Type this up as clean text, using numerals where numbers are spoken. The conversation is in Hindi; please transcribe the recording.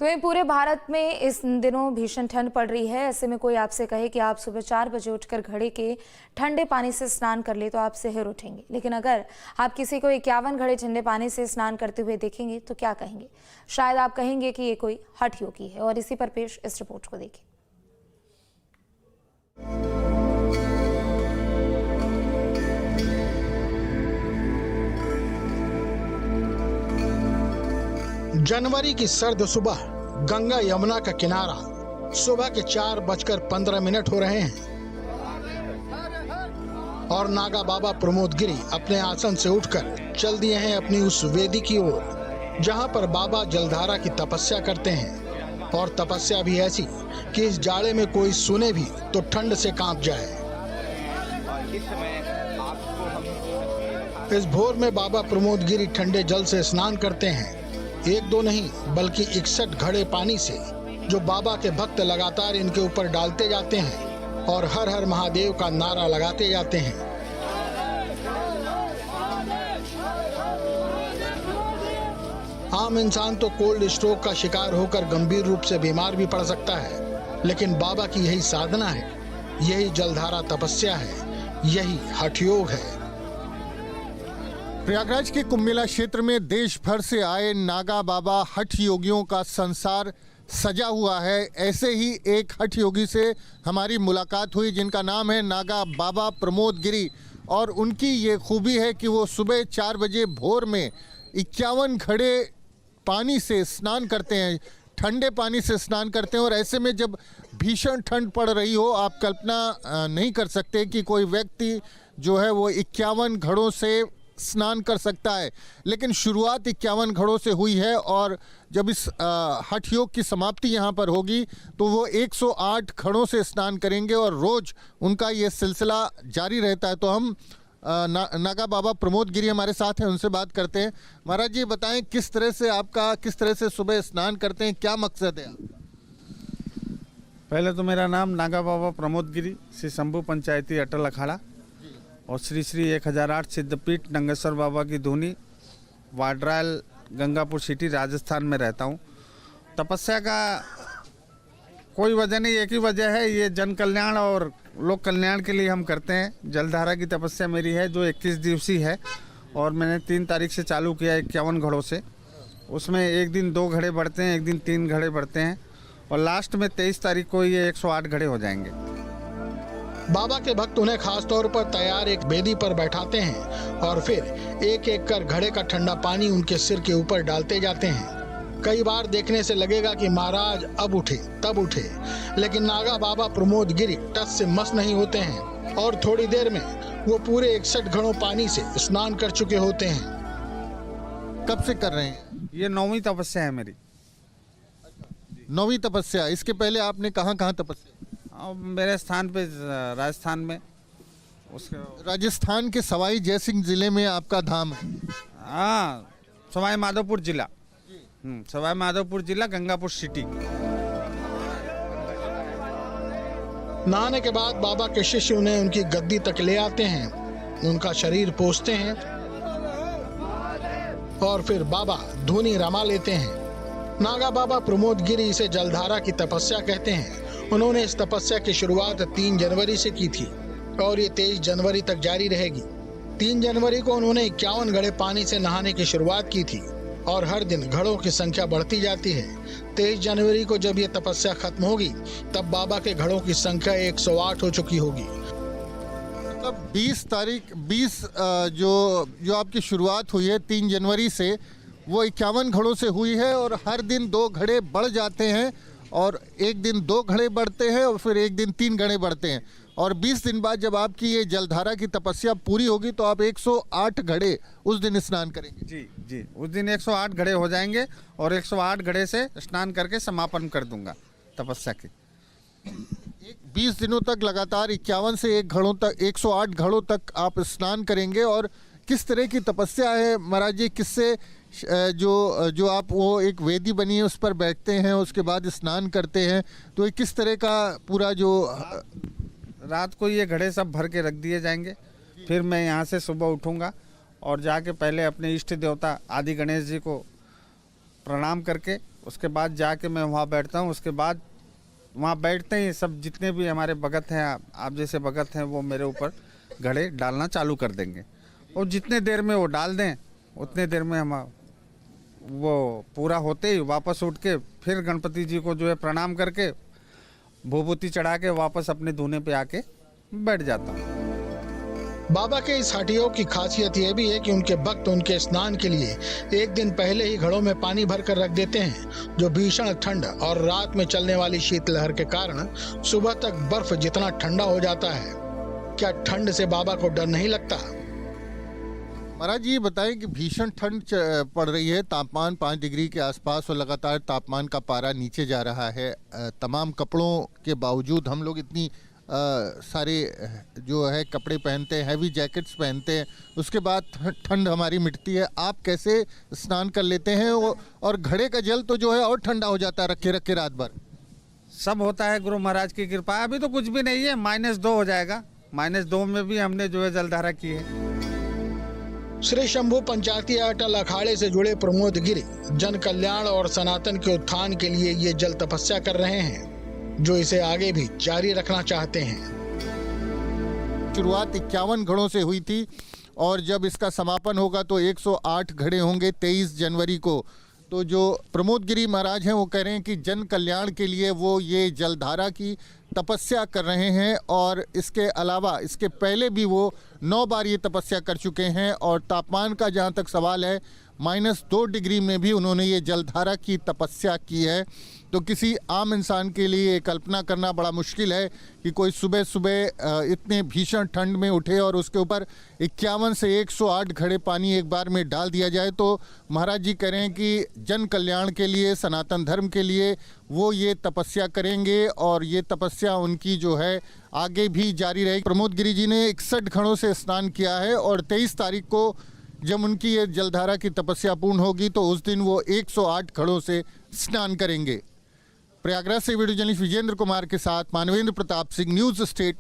तो ये पूरे भारत में इस दिनों भीषण ठंड पड़ रही है। ऐसे में कोई आपसे कहे कि आप सुबह 4 बजे उठकर घड़े के ठंडे पानी से स्नान कर ले तो आप सिहर उठेंगे। लेकिन अगर आप किसी को 51 घड़े ठंडे पानी से स्नान करते हुए देखेंगे तो क्या कहेंगे? शायद आप कहेंगे कि ये कोई हठ योगी है। और इसी पर पेश इस रिपोर्ट को देखिए। जनवरी की सर्द सुबह, गंगा यमुना का किनारा। सुबह के 4:15 हो रहे हैं और नागा बाबा प्रमोद गिरी अपने आसन से उठकर चल दिए हैं अपनी उस वेदी की ओर, जहां पर बाबा जलधारा की तपस्या करते हैं। और तपस्या भी ऐसी कि इस जाड़े में कोई सुने भी तो ठंड से कांप जाए। इस भोर में बाबा प्रमोद गिरी ठंडे जल से स्नान करते हैं। एक दो नहीं बल्कि 61 घड़े पानी से, जो बाबा के भक्त लगातार इनके ऊपर डालते जाते हैं और हर हर महादेव का नारा लगाते जाते हैं। आम इंसान तो कोल्ड स्ट्रोक का शिकार होकर गंभीर रूप से बीमार भी पड़ सकता है, लेकिन बाबा की यही साधना है, यही जलधारा तपस्या है, यही हठ योग है। प्रयागराज के कुंभ मेला क्षेत्र में देश भर से आए नागा बाबा हठ योगियों का संसार सजा हुआ है। ऐसे ही एक हठ योगी से हमारी मुलाकात हुई, जिनका नाम है नागा बाबा प्रमोद गिरी। और उनकी ये खूबी है कि वो सुबह 4 बजे भोर में 51 घड़े पानी से स्नान करते हैं, ठंडे पानी से स्नान करते हैं। और ऐसे में जब भीषण ठंड पड़ रही हो, आप कल्पना नहीं कर सकते कि कोई व्यक्ति जो है वो 51 घड़ों से स्नान कर सकता है। लेकिन शुरुआत 51 घड़ों से हुई है और जब इस हठ योग की समाप्ति यहाँ पर होगी तो वो 108 घड़ों से स्नान करेंगे और रोज उनका ये सिलसिला जारी रहता है। तो हम नागा बाबा प्रमोद गिरी हमारे साथ हैं, उनसे बात करते हैं। महाराज जी बताएं, किस तरह से सुबह स्नान करते हैं, क्या मकसद है? पहले तो मेरा नाम नागा बाबा प्रमोद गिरी, श्री शंभू पंचायती अटल अखाड़ा और श्री श्री 1008 सिद्धपीठ नंगेश्वर बाबा की धुनी, वाड्रायल, गंगापुर सिटी, राजस्थान में रहता हूँ। तपस्या का कोई वजह नहीं, एक ही वजह है, ये जन कल्याण और लोक कल्याण के लिए हम करते हैं। जलधारा की तपस्या मेरी है जो 21 दिवसीय है और मैंने 3 तारीख से चालू किया 51 घड़ों से। उसमें एक दिन 2 घड़े बढ़ते हैं, एक दिन 3 घड़े बढ़ते हैं और लास्ट में 23 तारीख को ये 108 घड़े हो जाएंगे। बाबा के भक्त उन्हें खास तौर पर तैयार एक बेदी पर बैठाते हैं और फिर एक एक कर घड़े का ठंडा पानी उनके सिर के ऊपर डालते जाते हैं। कई बार देखने से लगेगा कि महाराज अब उठे तब उठे, लेकिन नागा बाबा प्रमोद गिरी टस से मस नहीं होते हैं और थोड़ी देर में वो पूरे 61 घड़ों पानी से स्नान कर चुके होते हैं। कब से कर रहे हैं? ये 9वीं तपस्या है मेरी। 9वीं तपस्या। इसके पहले आपने कहाँ तपस्या? मेरे स्थान पे राजस्थान में। राजस्थान के सवाई जयसिंह जिले में आपका धाम है? हाँ, सवाई माधोपुर जिला। सवाई माधोपुर जिला, गंगापुर सिटी। नहाने के बाद बाबा के शिष्य उन्हें उनकी गद्दी तक ले आते हैं, उनका शरीर पोंछते हैं और फिर बाबा धुनी रमा लेते हैं। नागा बाबा प्रमोद गिरी इसे जलधारा की तपस्या कहते हैं। उन्होंने इस तपस्या की शुरुआत 3 जनवरी से की थी और ये 23 जनवरी तक जारी रहेगी। 3 जनवरी को उन्होंने 51 घड़े पानी से नहाने की शुरुआत की थी और हर दिन घड़ों की संख्या बढ़ती जाती है। 23 जनवरी को जब ये तपस्या खत्म होगी तब बाबा के घड़ों की संख्या 108 हो चुकी होगी। मतलब 20 जो आपकी शुरुआत हुई है 3 जनवरी से, वो 51 घड़ों से हुई है और हर दिन 2 घड़े बढ़ जाते हैं और एक दिन 2 घड़े बढ़ते हैं और फिर एक दिन 3 घड़े बढ़ते हैं। और 20 दिन बाद जब आपकी ये जलधारा की तपस्या पूरी होगी तो आप 108 घड़े उस दिन स्नान करेंगे? जी, उस दिन 108 घड़े हो जाएंगे और 108 घड़े से स्नान करके समापन कर दूंगा तपस्या की। 20 दिनों तक लगातार 51 से 108 घड़ों तक आप स्नान करेंगे। और किस तरह की तपस्या है महाराज जी? किससे जो आप वो एक वेदी बनी है उस पर बैठते हैं, उसके बाद स्नान करते हैं, तो ये किस तरह का पूरा जो रात को ये घड़े सब भर के रख दिए जाएंगे। फिर मैं यहाँ से सुबह उठूँगा और जाके पहले अपने इष्ट देवता आदि गणेश जी को प्रणाम करके उसके बाद जाके मैं वहाँ बैठता हूँ। उसके बाद वहाँ बैठते ही सब जितने भी हमारे भगत हैं, आप जैसे भगत हैं, वो मेरे ऊपर घड़े डालना चालू कर देंगे। और जितने देर में वो डाल दें उतने देर में हम वो पूरा होते ही वापस उठ के फिर गणपति जी को जो है प्रणाम करके भूभूति चढ़ा के वापस अपने धूने पे आके बैठ जाता हूँ। बाबा के इस हठ योग की खासियत यह भी है कि उनके भक्त उनके स्नान के लिए एक दिन पहले ही घड़ों में पानी भर कर रख देते हैं, जो भीषण ठंड और रात में चलने वाली शीतलहर के कारण सुबह तक बर्फ जितना ठंडा हो जाता है। क्या ठंड से बाबा को डर नहीं लगता? महाराज जी बताएं कि भीषण ठंड पड़ रही है, तापमान 5 डिग्री के आसपास और लगातार तापमान का पारा नीचे जा रहा है। तमाम कपड़ों के बावजूद हम लोग इतनी सारे जो है कपड़े पहनते हैं, हैवी जैकेट्स पहनते हैं, उसके बाद ठंड हमारी मिटती है। आप कैसे स्नान कर लेते हैं? और घड़े का जल तो जो है और ठंडा हो जाता है रखे रखे रात भर। सब होता है गुरु महाराज की कृपा। अभी तो कुछ भी नहीं है, -2 हो जाएगा। -2 में भी हमने जो है जलधारा की है। श्री शंभू पंचायती अटल अखाड़े से जुड़े प्रमोद गिरी जन कल्याण और सनातन के उत्थान के लिए ये जल तपस्या कर रहे हैं, जो इसे आगे भी जारी रखना चाहते हैं। शुरुआत 51 घड़ों से हुई थी और जब इसका समापन होगा तो 108 घड़े होंगे 23 जनवरी को। तो जो प्रमोद गिरी महाराज हैं वो कह रहे हैं कि जन कल्याण के लिए वो ये जलधारा की तपस्या कर रहे हैं और इसके अलावा इसके पहले भी वो 9 बार ये तपस्या कर चुके हैं। और तापमान का जहाँ तक सवाल है, -2 डिग्री में भी उन्होंने ये जलधारा की तपस्या की है। तो किसी आम इंसान के लिए कल्पना करना बड़ा मुश्किल है कि कोई सुबह सुबह इतने भीषण ठंड में उठे और उसके ऊपर 51 से 108 घड़े पानी एक बार में डाल दिया जाए। तो महाराज जी कह रहे हैं कि जन कल्याण के लिए, सनातन धर्म के लिए वो ये तपस्या करेंगे और ये तपस्या उनकी जो है आगे भी जारी रहेगी। प्रमोद गिरी जी ने 61 घड़ों से स्नान किया है और 23 तारीख को जब उनकी ये जलधारा की तपस्या पूर्ण होगी तो उस दिन वो 108 घड़ों से स्नान करेंगे। प्रयागराज से वीडियो जर्नलिस्ट विजेंद्र कुमार के साथ मानवेंद्र प्रताप सिंह, न्यूज़ स्टेट।